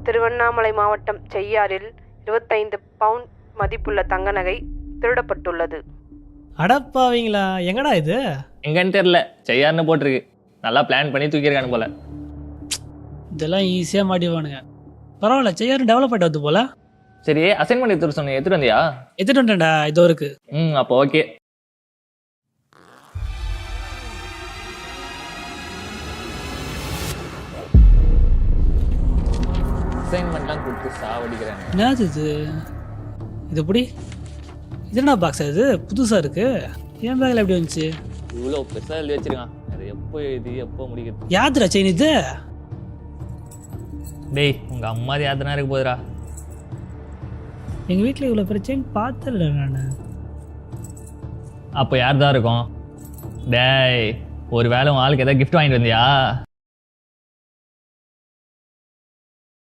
திருவண்ணாமலை மாவட்டம் செய்யாறில் 25 பவுண்ட் மதிப்புள்ள தங்க நகை திருடப்பட்டுள்ளது. அடப்பாவீங்களா, எங்கடா இது? எங்கன்னு தெரியல, செய்யாருன்னு போட்டிருக்கு. நல்லா பிளான் பண்ணி தூக்கியிருக்கானு போல. இதெல்லாம் ஈஸியாக மாட்டிடுவானுங்க. பரவாயில்ல, செய்யாரு டெவலப் ஆகிட்டு வந்து போல. சரி, அசைன்மெண்ட் எடுத்துட்டு சொன்னேன், எடுத்துட்டு வந்தியா? எடுத்துட்டு வந்துட்டேன்டா, இதோ இருக்கு. அப்போ ஓகே. அசைன்மெண்ட்லாம் கொடுத்து சாவடிக்கிறேன். என்னது இது? இது எப்படி? இது என்ன பாக்ஸ்? இது புதுசாக இருக்கு. என் பேக்கில் எப்படி வந்துச்சு? இவ்வளோ பெருசாக எழுதி வச்சிருக்கான். அது எப்போ எழுதி எப்போ முடிக்கிறது? யாத்திரா செயின் இது? டேய், உங்கள் அம்மா யாத்திரா இருக்க போதுடா. எங்கள் வீட்டில் இவ்வளோ பிரச்சனை பார்த்துடல நான். அப்போ யார் தான் இருக்கும்? டேய், ஒரு வேளை உன் ஆளுக்கு ஏதாவது கிஃப்ட் வாங்கிட்டு வந்தியா?